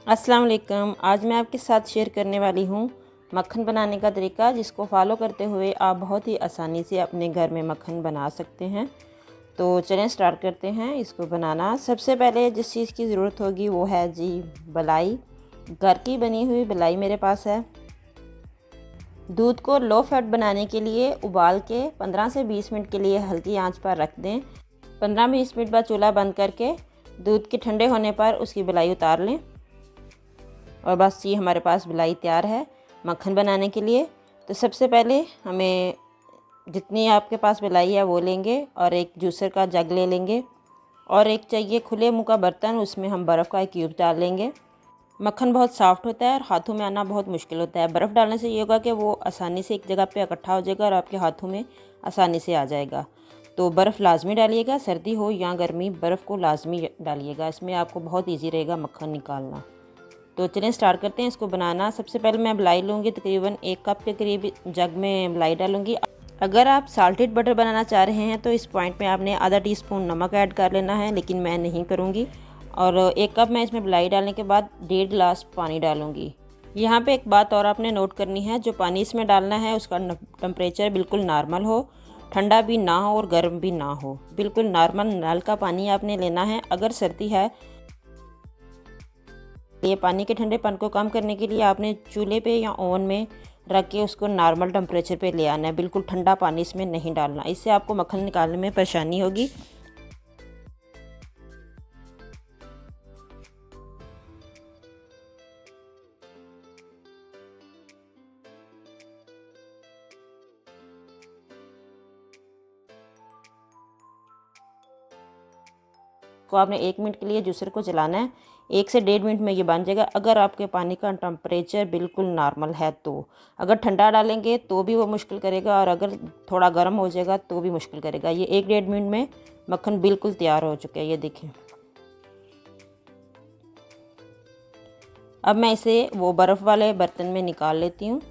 अस्सलाम वालेकुम। आज मैं आपके साथ शेयर करने वाली हूँ मक्खन बनाने का तरीका, जिसको फॉलो करते हुए आप बहुत ही आसानी से अपने घर में मक्खन बना सकते हैं। तो चलें स्टार्ट करते हैं इसको बनाना। सबसे पहले जिस चीज़ की ज़रूरत होगी वो है जी मलाई। घर की बनी हुई मलाई मेरे पास है। दूध को लो फैट बनाने के लिए उबाल के 15 से 20 मिनट के लिए हल्की आंच पर रख दें। 15-20 मिनट बाद चूल्हा बंद करके दूध के ठंडे होने पर उसकी मलाई उतार लें और बस ये हमारे पास मलाई तैयार है मक्खन बनाने के लिए। तो सबसे पहले हमें जितनी आपके पास मलाई है वो लेंगे और एक जूसर का जग ले लेंगे और एक चाहिए खुले मुँह का बर्तन, उसमें हम बर्फ़ का एक क्यूब डाल लेंगे। मक्खन बहुत सॉफ्ट होता है और हाथों में आना बहुत मुश्किल होता है। बर्फ़ डालने से ये होगा कि वो आसानी से एक जगह पे इकट्ठा हो जाएगा और आपके हाथों में आसानी से आ जाएगा। तो बर्फ़ लाजमी डालिएगा, सर्दी हो या गर्मी बर्फ़ को लाजमी डालिएगा, इसमें आपको बहुत ईजी रहेगा मक्खन निकालना। तो चलें स्टार्ट करते हैं इसको बनाना। सबसे पहले मैं मलाई लूँगी, तकरीबन 1 कप के करीब जग में मलाई डालूँगी। अगर आप साल्टेड बटर बनाना चाह रहे हैं तो इस पॉइंट में आपने आधा टीस्पून नमक ऐड कर लेना है, लेकिन मैं नहीं करूँगी। और 1 कप मैं इसमें मलाई डालने के बाद 1.5 गिलास पानी डालूँगी। यहाँ पे एक बात और आपने नोट करनी है, जो पानी इसमें डालना है उसका टेम्परेचर बिल्कुल नॉर्मल हो, ठंडा भी ना हो और गर्म भी ना हो, बिल्कुल नॉर्मल नल का पानी आपने लेना है। अगर सर्दी है, ये पानी के ठंडेपन को कम करने के लिए आपने चूल्हे पे या ओवन में रख के उसको नॉर्मल टेम्परेचर पे ले आना है, बिल्कुल ठंडा पानी इसमें नहीं डालना, इससे आपको मक्खन निकालने में परेशानी होगी। को आपने 1 मिनट के लिए जूसर को चलाना है, 1 से 1.5 मिनट में ये बन जाएगा। अगर आपके पानी का टेम्परेचर बिल्कुल नॉर्मल है तो, अगर ठंडा डालेंगे तो भी वो मुश्किल करेगा और अगर थोड़ा गर्म हो जाएगा तो भी मुश्किल करेगा। ये 1-1.5 मिनट में मक्खन बिल्कुल तैयार हो चुका है, ये देखें। अब मैं इसे वो बर्फ़ वाले बर्तन में निकाल लेती हूँ।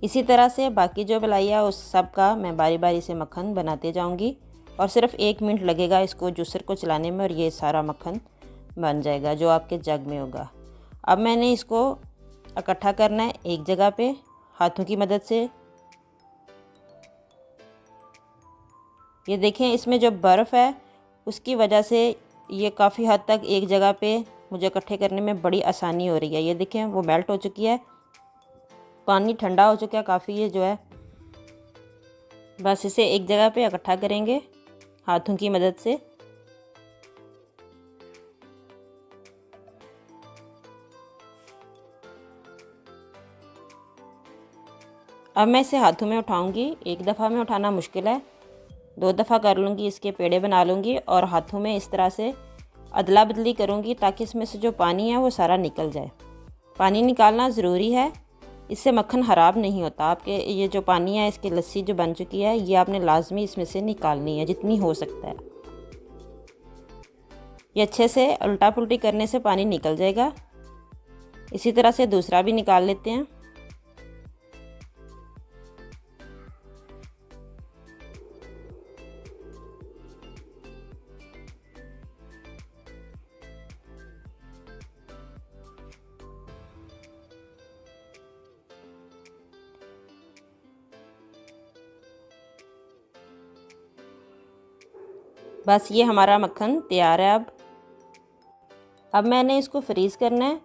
इसी तरह से बाकी जो मलाई है उस सब का मैं बारी बारी से मक्खन बनाते जाऊंगी और सिर्फ 1 मिनट लगेगा इसको जूसर को चलाने में और ये सारा मक्खन बन जाएगा जो आपके जग में होगा। अब मैंने इसको इकट्ठा करना है एक जगह पे हाथों की मदद से। ये देखें, इसमें जो बर्फ़ है उसकी वजह से ये काफ़ी हद तक एक जगह पे मुझे इकट्ठे करने में बड़ी आसानी हो रही है। ये देखें, वो मेल्ट हो चुकी है, पानी ठंडा हो चुका है काफ़ी। ये जो है बस इसे एक जगह पे इकट्ठा करेंगे हाथों की मदद से। अब मैं इसे हाथों में उठाऊंगी। एक दफ़ा में उठाना मुश्किल है, 2 दफ़ा कर लूँगी, इसके पेड़े बना लूँगी और हाथों में इस तरह से अदला बदली करूँगी ताकि इसमें से जो पानी है वो सारा निकल जाए। पानी निकालना ज़रूरी है, इससे मक्खन ख़राब नहीं होता। आपके ये जो पानी है, इसकी लस्सी जो बन चुकी है, ये आपने लाजमी इसमें से निकालनी है जितनी हो सकता है। ये अच्छे से उल्टा पुल्टी करने से पानी निकल जाएगा। इसी तरह से दूसरा भी निकाल लेते हैं। बस ये हमारा मक्खन तैयार है। अब मैंने इसको फ्रीज़ करना है।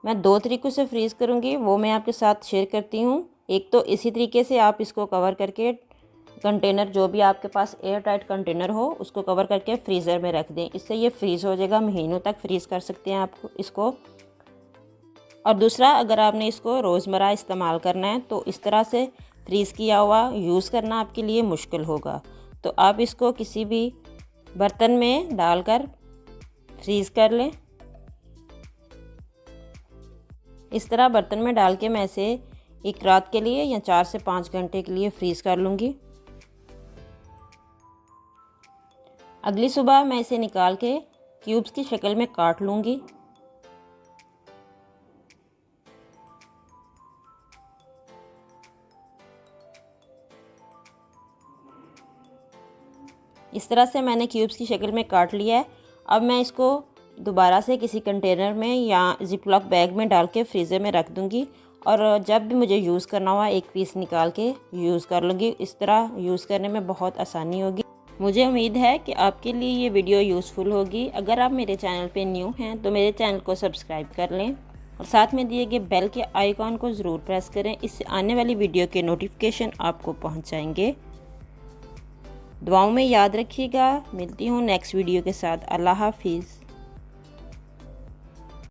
मैं 2 तरीक़ों से फ्रीज़ करूँगी, वो मैं आपके साथ शेयर करती हूँ। एक तो इसी तरीके से आप इसको कवर करके कंटेनर, जो भी आपके पास एयर टाइट कंटेनर हो, उसको कवर करके फ्रीज़र में रख दें, इससे ये फ्रीज़ हो जाएगा, महीनों तक फ्रीज़ कर सकते हैं आप इसको। और दूसरा, अगर आपने इसको रोज़मर्रा इस्तेमाल करना है तो इस तरह से फ्रीज़ किया हुआ यूज़ करना आपके लिए मुश्किल होगा। तो आप इसको किसी भी बर्तन में डालकर फ्रीज़ कर लें। इस तरह बर्तन में डाल के मैं इसे एक रात के लिए या 4 से 5 घंटे के लिए फ्रीज़ कर लूँगी। अगली सुबह मैं इसे निकाल के क्यूब्स की शक्ल में काट लूँगी। इस तरह से मैंने क्यूब्स की शक्ल में काट लिया है। अब मैं इसको दोबारा से किसी कंटेनर में या जिपलॉक बैग में डाल के फ्रीज़र में रख दूँगी और जब भी मुझे यूज़ करना हुआ एक पीस निकाल के यूज़ कर लूँगी। इस तरह यूज़ करने में बहुत आसानी होगी। मुझे उम्मीद है कि आपके लिए ये वीडियो यूज़फुल होगी। अगर आप मेरे चैनल पे न्यू हैं तो मेरे चैनल को सब्सक्राइब कर लें और साथ में दिए गए बेल के आइकॉन को ज़रूर प्रेस करें। इससे आने वाली वीडियो के नोटिफिकेशन आपको पहुंच जाएंगे। दुआओं में याद रखिएगा। मिलती हूँ नेक्स्ट वीडियो के साथ। अल्लाह हाफिज़।